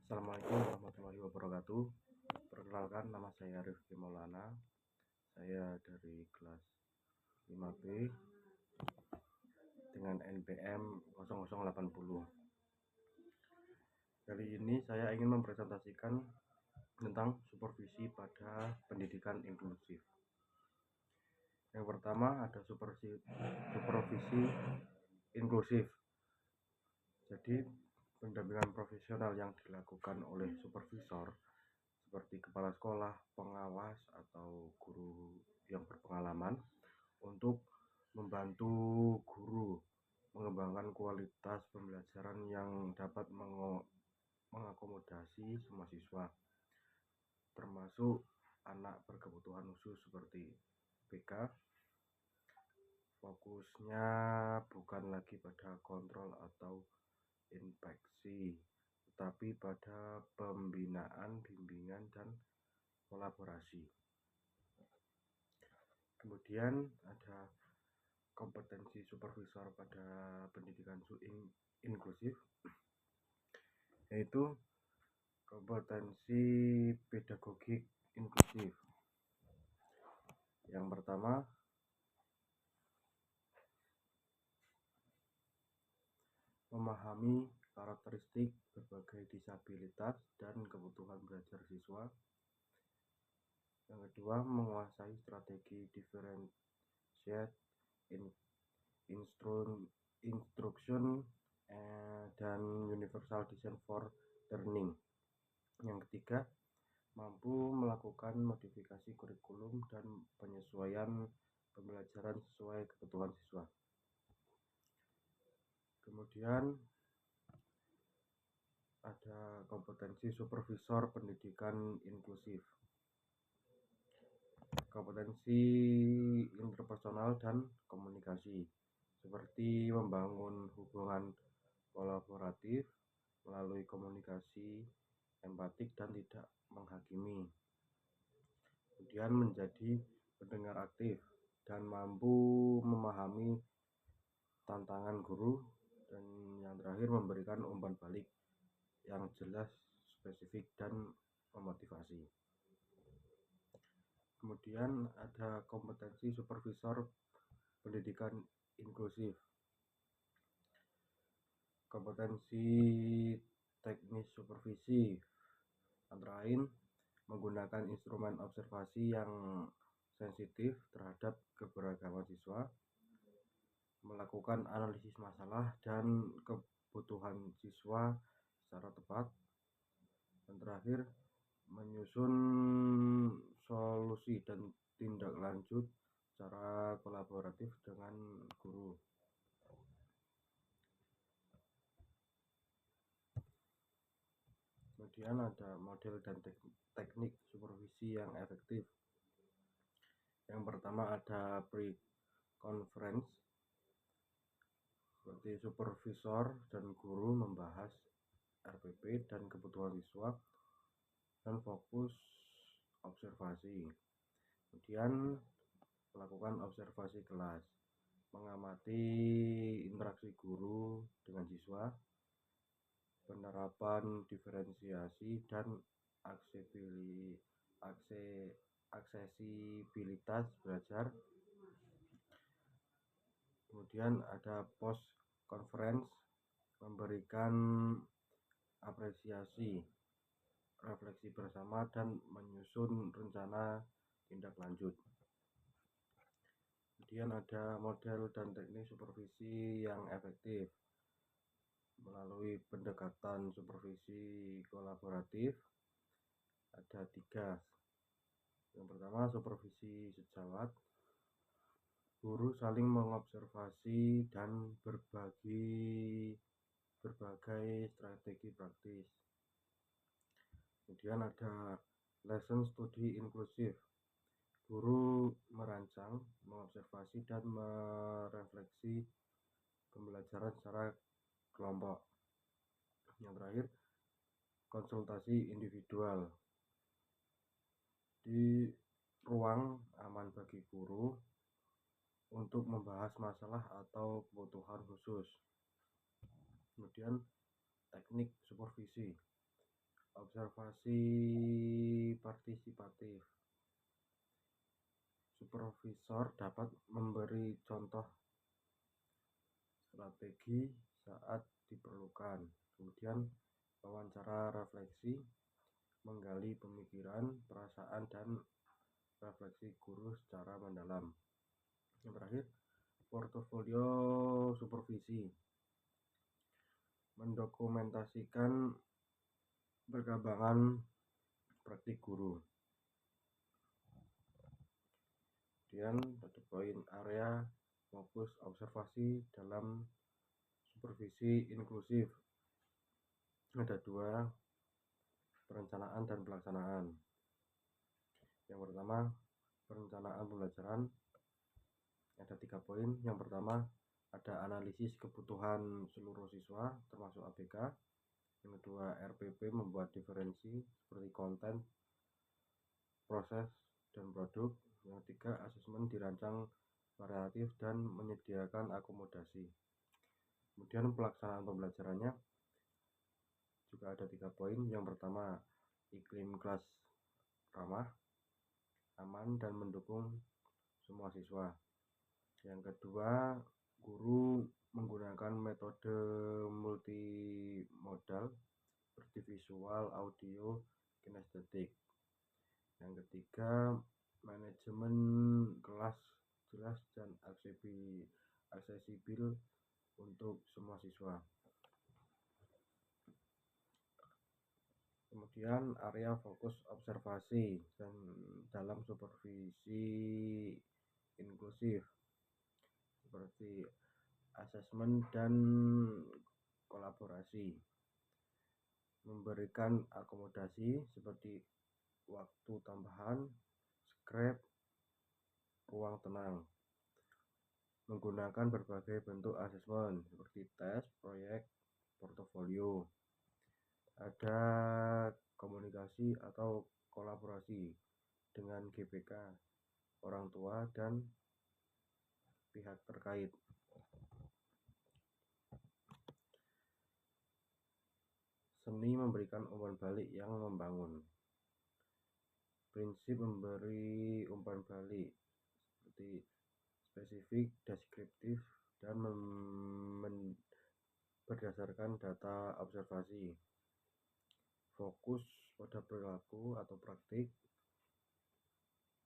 Assalamualaikum warahmatullahi wabarakatuh. Perkenalkan, nama saya Rifki Maulana. Saya dari kelas 5B dengan NPM 0080. Kali ini saya ingin mempresentasikan tentang supervisi pada pendidikan inklusif. Yang pertama ada supervisi inklusif. Jadi pendampingan profesional yang dilakukan oleh supervisor seperti kepala sekolah, pengawas, atau guru yang berpengalaman untuk membantu guru mengembangkan kualitas pembelajaran yang dapat mengakomodasi semua siswa, termasuk anak berkebutuhan khusus seperti BK. Fokusnya bukan lagi pada kontrol atau inspeksi, tetapi pada pembinaan, bimbingan, dan kolaborasi. Kemudian ada kompetensi supervisor pada pendidikan inklusif, yaitu kompetensi pedagogik inklusif. Yang pertama, memahami karakteristik berbagai disabilitas dan kebutuhan belajar siswa. Yang kedua, menguasai strategi differentiate instruction dan universal design for learning. Yang ketiga, mampu melakukan modifikasi kurikulum dan penyesuaian pembelajaran sesuai kebutuhan siswa. Kemudian ada kompetensi supervisor pendidikan inklusif, kompetensi interpersonal dan komunikasi, seperti membangun hubungan kolaboratif melalui komunikasi empatik dan tidak menghakimi. Kemudian menjadi pendengar aktif dan mampu memahami tantangan guru, dan yang terakhir memberikan umpan balik yang jelas, spesifik, dan memotivasi. Kemudian ada kompetensi supervisor pendidikan inklusif, kompetensi teknis supervisi, antara lain menggunakan instrumen observasi yang sensitif terhadap keberagaman siswa, melakukan analisis masalah dan kebutuhan siswa secara tepat, dan terakhir menyusun solusi dan tindak lanjut secara kolaboratif dengan guru. Kemudian ada model dan teknik supervisi yang efektif. Yang pertama ada pre-conference, seperti supervisor dan guru membahas RPP dan kebutuhan siswa dan fokus observasi. Kemudian melakukan observasi kelas, mengamati interaksi guru dengan siswa, penerapan diferensiasi dan aksesibilitas belajar. Kemudian ada post conference, memberikan apresiasi, refleksi bersama, dan menyusun rencana tindak lanjut. Kemudian ada model dan teknik supervisi yang efektif melalui pendekatan supervisi kolaboratif. Ada 3. Yang pertama, supervisi sejawat. Guru saling mengobservasi dan berbagi berbagai strategi praktis. Kemudian ada lesson study inklusif. Guru merancang, mengobservasi, dan merefleksi pembelajaran secara kelompok. Yang terakhir, konsultasi individual. Di ruang aman bagi guru untuk membahas masalah atau kebutuhan khusus. Kemudian teknik supervisi. Observasi partisipatif. Supervisor dapat memberi contoh strategi saat diperlukan. Kemudian wawancara refleksi, menggali pemikiran, perasaan, dan refleksi guru secara mendalam. Yang terakhir, portofolio supervisi, mendokumentasikan perkembangan praktik guru. Kemudian pada poin area fokus observasi dalam supervisi inklusif, ada dua, perencanaan dan pelaksanaan. Yang pertama, perencanaan pembelajaran, ada 3 poin. Yang pertama, ada analisis kebutuhan seluruh siswa termasuk ABK. Yang kedua, RPP, membuat diferensi seperti konten, proses, dan produk. Yang ketiga, asesmen dirancang variatif dan menyediakan akomodasi. Kemudian pelaksanaan pembelajarannya juga ada 3 poin. Yang pertama, iklim kelas ramah, aman, dan mendukung semua siswa. Yang kedua, guru menggunakan metode multimodal seperti visual, audio, kinestetik. Yang ketiga, manajemen kelas jelas dan aksesibel untuk semua siswa. Kemudian area fokus observasi dan dalam supervisi inklusif seperti asesmen dan kolaborasi, memberikan akomodasi seperti waktu tambahan, scrap, ruang tenang, menggunakan berbagai bentuk asesmen seperti tes, proyek, portofolio, ada komunikasi atau kolaborasi dengan GPK, orang tua, dan pihak terkait. Seni memberikan umpan balik yang membangun. Prinsip memberi umpan balik seperti spesifik, deskriptif, dan berdasarkan data observasi. Fokus pada perilaku atau praktik,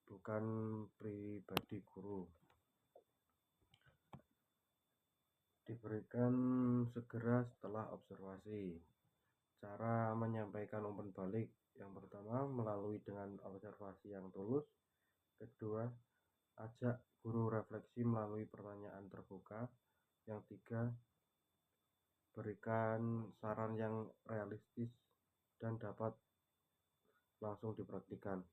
bukan pribadi guru. Diberikan segera setelah observasi. Cara menyampaikan umpan balik, yang pertama melalui dengan observasi yang tulus. Kedua, ajak guru refleksi melalui pertanyaan terbuka. Yang tiga, berikan saran yang realistis dan dapat langsung dipraktikkan.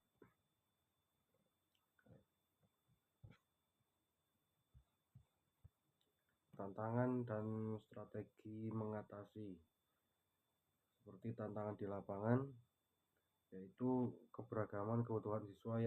Tantangan dan strategi mengatasi, seperti tantangan di lapangan, yaitu keberagaman kebutuhan siswa